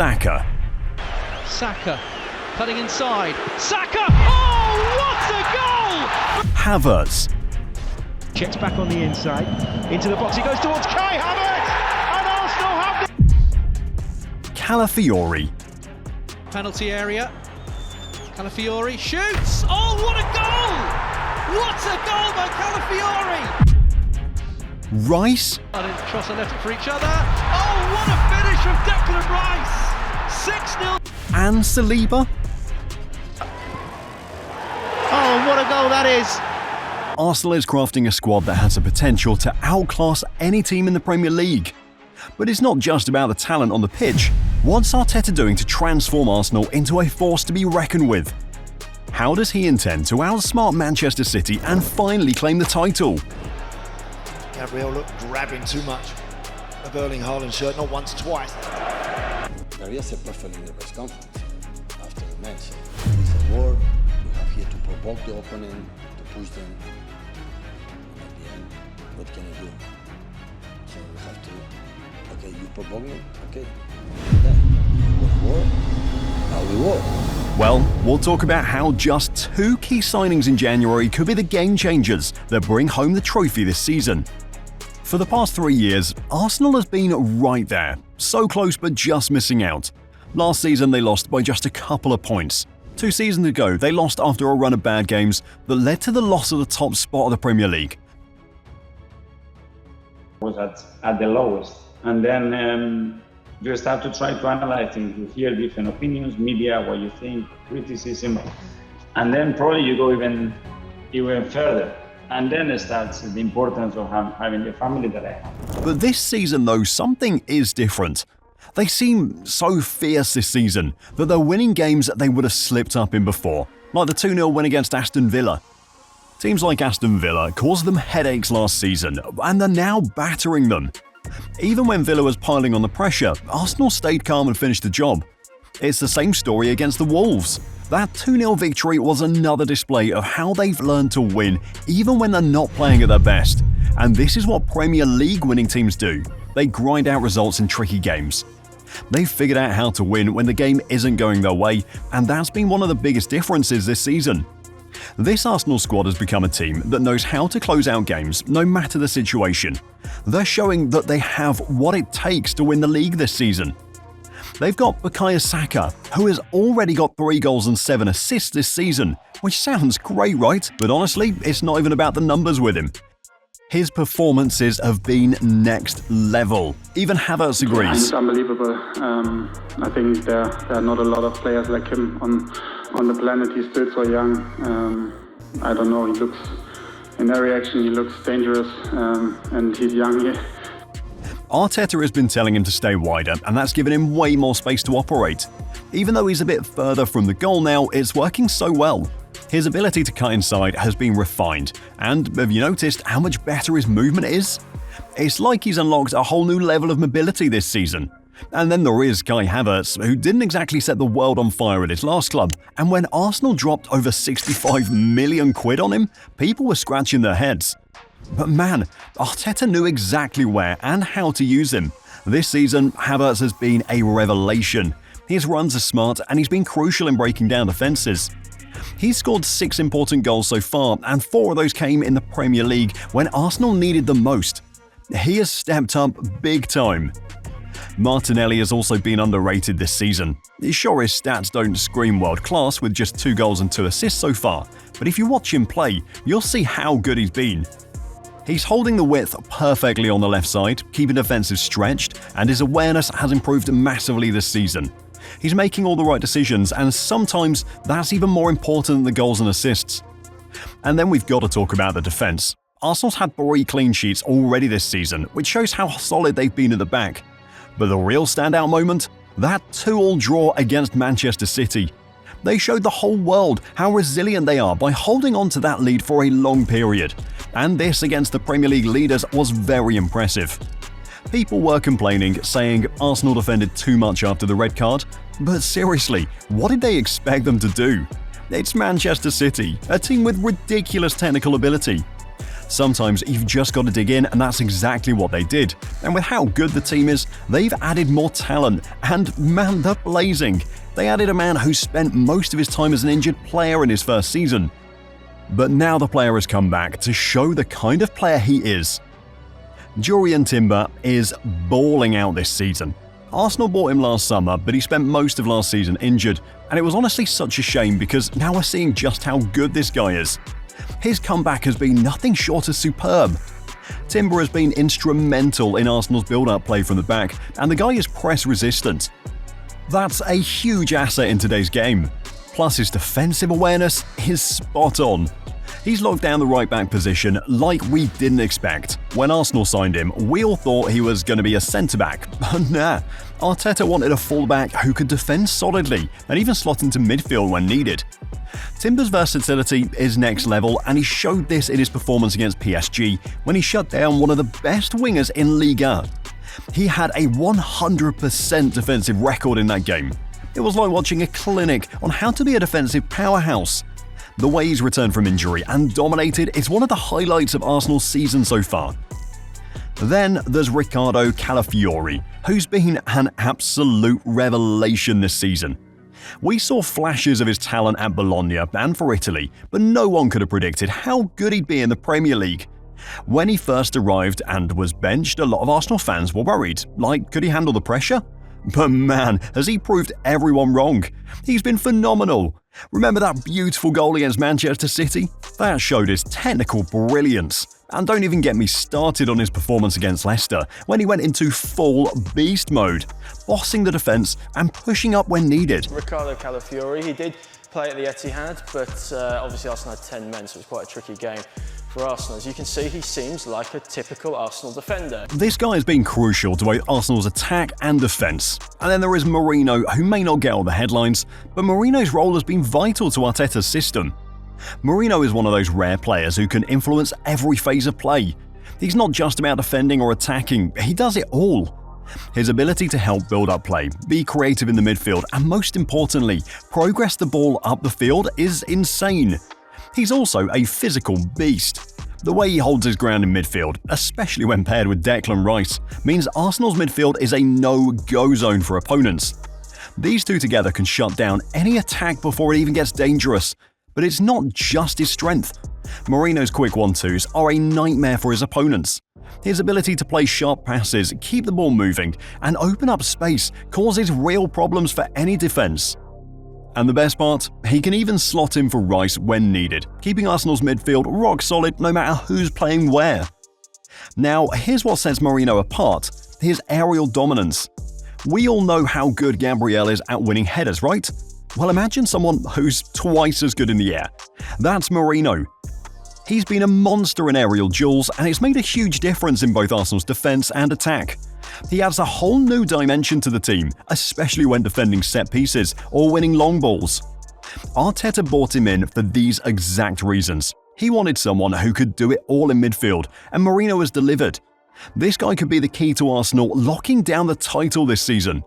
Saka. Saka cutting inside. Saka! Oh, what a goal! Havertz. Checks back on the inside. Into the box he goes towards Kai Havertz! And Arsenal have the... Calafiori. Penalty area. Calafiori shoots! Oh, what a goal! What a goal by Calafiori! Rice. Cross and left it for each other. Oh, what a finish from Declan Rice! 6-0. And Saliba. Oh, what a goal that is! Arsenal is crafting a squad that has the potential to outclass any team in the Premier League. But it's not just about the talent on the pitch. What's Arteta doing to transform Arsenal into a force to be reckoned with? How does he intend to outsmart Manchester City and finally claim the title? Gabriel looked grabbing too much of Erling Haaland's shirt, not once, twice. Maria said perfectly in the press conference after the match. It's a war. You have here to provoke the opponent, to push them. And at the end, what can I do? So we have to, okay, you provoke me, okay. Then you want war, now we war. Well, we'll talk about how just 2 key signings in January could be the game changers that bring home the trophy this season. For the past 3 years, Arsenal has been right there, so close but just missing out. Last season they lost by just a couple of points. 2 seasons ago they lost after a run of bad games that led to the loss of the top spot of the Premier League. Was at the lowest, and then you start to try to analyze things, you hear different opinions, media, what you think, criticism, and then probably you go even further. And then it starts the importance of having the family that I have. But this season though, something is different. They seem so fierce this season that they're winning games that they would have slipped up in before, like the 2-0 win against Aston Villa. Teams like Aston Villa caused them headaches last season, and they're now battering them. Even when Villa was piling on the pressure, Arsenal stayed calm and finished the job. It's the same story against the Wolves. That 2-0 victory was another display of how they've learned to win even when they're not playing at their best. And this is what Premier League winning teams do. They grind out results in tricky games. They've figured out how to win when the game isn't going their way, and that's been one of the biggest differences this season. This Arsenal squad has become a team that knows how to close out games no matter the situation. They're showing that they have what it takes to win the league this season. They've got Bukayo Saka, who has already got 3 goals and 7 assists this season, which sounds great, right? But honestly, it's not even about the numbers with him. His performances have been next level. Even Havertz agrees. It's unbelievable. I think there are not a lot of players like him on the planet. He's still so young. I don't know, he looks, in every action he looks dangerous, and he's young. Arteta has been telling him to stay wider, and that's given him way more space to operate. Even though he's a bit further from the goal now, it's working so well. His ability to cut inside has been refined, and have you noticed how much better his movement is? It's like he's unlocked a whole new level of mobility this season. And then there is Kai Havertz, who didn't exactly set the world on fire at his last club, and when Arsenal dropped over 65 million quid on him, people were scratching their heads. But man, Arteta knew exactly where and how to use him. This season, Havertz has been a revelation. His runs are smart and he's been crucial in breaking down defences. He's scored 6 important goals so far, and 4 of those came in the Premier League when Arsenal needed them most. He has stepped up big time. Martinelli has also been underrated this season. Sure, his stats don't scream world class with just 2 goals and 2 assists so far, but if you watch him play, you'll see how good he's been. He's holding the width perfectly on the left side, keeping defenses stretched, and his awareness has improved massively this season. He's making all the right decisions, and sometimes that's even more important than the goals and assists. And then we've got to talk about the defense. Arsenal's had 3 clean sheets already this season, which shows how solid they've been at the back. But the real standout moment? That 2-2 draw against Manchester City. They showed the whole world how resilient they are by holding on to that lead for a long period. And this against the Premier League leaders was very impressive. People were complaining, saying Arsenal defended too much after the red card. But seriously, what did they expect them to do? It's Manchester City, a team with ridiculous technical ability. Sometimes you've just got to dig in, and that's exactly what they did. And with how good the team is, they've added more talent, and man, they're blazing. They added a man who spent most of his time as an injured player in his first season. But now the player has come back to show the kind of player he is. Jurrien Timber is balling out this season. Arsenal bought him last summer, but he spent most of last season injured, and it was honestly such a shame because now we're seeing just how good this guy is. His comeback has been nothing short of superb. Timber has been instrumental in Arsenal's build-up play from the back, and the guy is press-resistant. That's a huge asset in today's game. Plus his defensive awareness is spot on. He's locked down the right-back position like we didn't expect. When Arsenal signed him, we all thought he was going to be a centre-back, but nah. Arteta wanted a full-back who could defend solidly and even slot into midfield when needed. Timber's versatility is next level, and he showed this in his performance against PSG when he shut down one of the best wingers in Liga. He had a 100% defensive record in that game. It was like watching a clinic on how to be a defensive powerhouse. The way he's returned from injury and dominated is one of the highlights of Arsenal's season so far. Then there's Riccardo Calafiori, who's been an absolute revelation this season. We saw flashes of his talent at Bologna and for Italy, but no one could have predicted how good he'd be in the Premier League. When he first arrived and was benched, a lot of Arsenal fans were worried, like could he handle the pressure? But man, has he proved everyone wrong. He's been phenomenal. Remember that beautiful goal against Manchester City? That showed his technical brilliance. And don't even get me started on his performance against Leicester, when he went into full beast mode, bossing the defence and pushing up when needed. Riccardo Calafiori, he did play at the Etihad, but obviously Arsenal had 10 men, so it was quite a tricky game for Arsenal. As you can see, he seems like a typical Arsenal defender. This guy has been crucial to both Arsenal's attack and defence. And then there is Merino, who may not get all the headlines, but Merino's role has been vital to Arteta's system. Merino is one of those rare players who can influence every phase of play. He's not just about defending or attacking, he does it all. His ability to help build up play, be creative in the midfield, and most importantly, progress the ball up the field is insane. He's also a physical beast. The way he holds his ground in midfield, especially when paired with Declan Rice, means Arsenal's midfield is a no-go zone for opponents. These two together can shut down any attack before it even gets dangerous. But it's not just his strength. Merino's quick 1-2s are a nightmare for his opponents. His ability to play sharp passes, keep the ball moving, and open up space causes real problems for any defense. And the best part? He can even slot in for Rice when needed, keeping Arsenal's midfield rock solid no matter who's playing where. Now, here's what sets Merino apart: his aerial dominance. We all know how good Gabriel is at winning headers, right? Well, imagine someone who's twice as good in the air. That's Merino. He's been a monster in aerial duels, and it's made a huge difference in both Arsenal's defence and attack. He adds a whole new dimension to the team, especially when defending set pieces or winning long balls. Arteta brought him in for these exact reasons. He wanted someone who could do it all in midfield, and Merino has delivered. This guy could be the key to Arsenal locking down the title this season.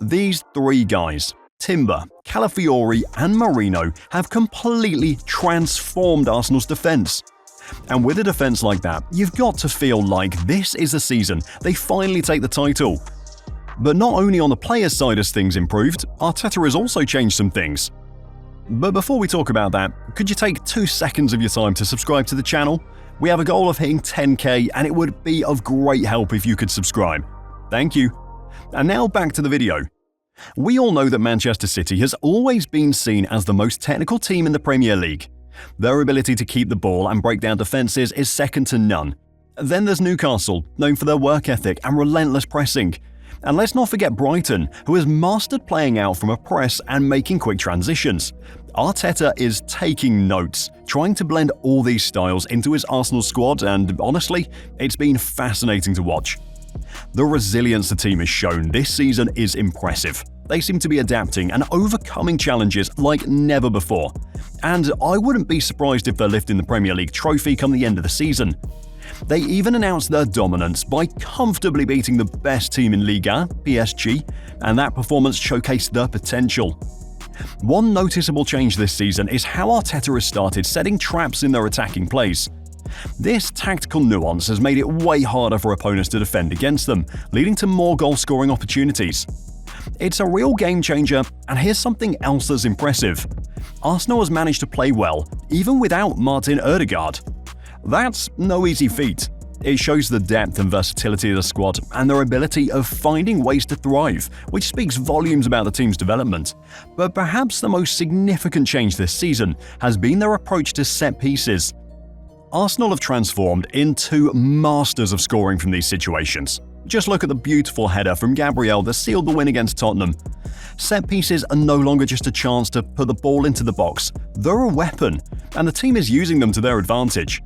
These three guys, Timber, Calafiori and Merino, have completely transformed Arsenal's defence. And with a defence like that, you've got to feel like this is the season they finally take the title. But not only on the players' side has things improved, Arteta has also changed some things. But before we talk about that, could you take 2 seconds of your time to subscribe to the channel? We have a goal of hitting 10k, and it would be of great help if you could subscribe. Thank you. And now back to the video. We all know that Manchester City has always been seen as the most technical team in the Premier League. Their ability to keep the ball and break down defences is second to none. Then there's Newcastle, known for their work ethic and relentless pressing. And let's not forget Brighton, who has mastered playing out from a press and making quick transitions. Arteta is taking notes, trying to blend all these styles into his Arsenal squad, and honestly, it's been fascinating to watch. The resilience the team has shown this season is impressive. They seem to be adapting and overcoming challenges like never before. And I wouldn't be surprised if they're lifting the Premier League trophy come the end of the season. They even announced their dominance by comfortably beating the best team in Liga, PSG, and that performance showcased their potential. One noticeable change this season is how Arteta has started setting traps in their attacking plays. This tactical nuance has made it way harder for opponents to defend against them, leading to more goal-scoring opportunities. It's a real game changer, and here's something else that's impressive. Arsenal has managed to play well, even without Martin Ødegaard. That's no easy feat. It shows the depth and versatility of the squad and their ability of finding ways to thrive, which speaks volumes about the team's development. But perhaps the most significant change this season has been their approach to set pieces. Arsenal have transformed into masters of scoring from these situations. Just look at the beautiful header from Gabriel that sealed the win against Tottenham. Set pieces are no longer just a chance to put the ball into the box. They're a weapon, and the team is using them to their advantage.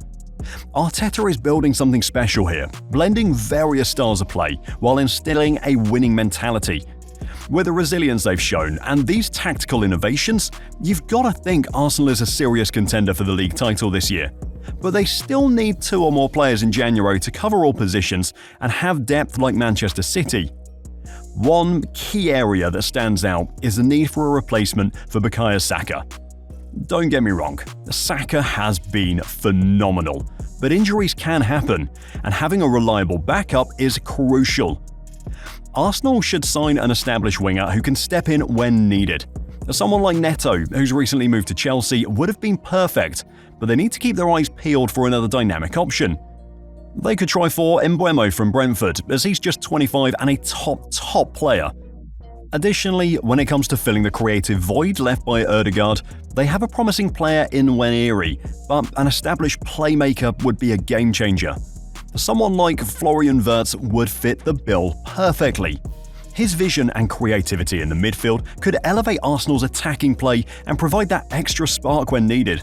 Arteta is building something special here, blending various styles of play while instilling a winning mentality. With the resilience they've shown and these tactical innovations, you've got to think Arsenal is a serious contender for the league title this year. But they still need 2 or more players in January to cover all positions and have depth like Manchester City. One key area that stands out is the need for a replacement for Bukayo Saka. Don't get me wrong, Saka has been phenomenal, but injuries can happen, and having a reliable backup is crucial. Arsenal should sign an established winger who can step in when needed. Someone like Neto, who's recently moved to Chelsea, would have been perfect, but they need to keep their eyes peeled for another dynamic option. They could try for Mbeumo from Brentford, as he's just 25 and a top player. Additionally, when it comes to filling the creative void left by Ødegaard, they have a promising player in Nwaneri, but an established playmaker would be a game changer. Someone like Florian Wirtz would fit the bill perfectly. His vision and creativity in the midfield could elevate Arsenal's attacking play and provide that extra spark when needed.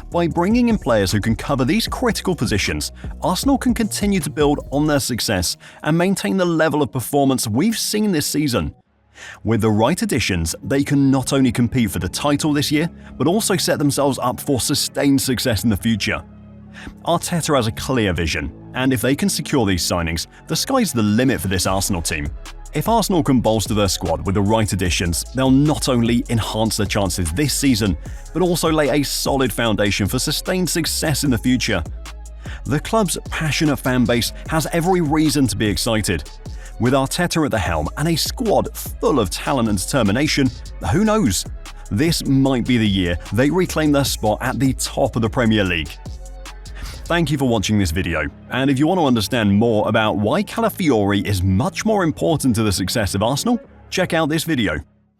By bringing in players who can cover these critical positions, Arsenal can continue to build on their success and maintain the level of performance we've seen this season. With the right additions, they can not only compete for the title this year, but also set themselves up for sustained success in the future. Arteta has a clear vision, and if they can secure these signings, the sky's the limit for this Arsenal team. If Arsenal can bolster their squad with the right additions, they'll not only enhance their chances this season, but also lay a solid foundation for sustained success in the future. The club's passionate fan base has every reason to be excited. With Arteta at the helm and a squad full of talent and determination, who knows? This might be the year they reclaim their spot at the top of the Premier League. Thank you for watching this video, and if you want to understand more about why Calafiori is much more important to the success of Arsenal, check out this video.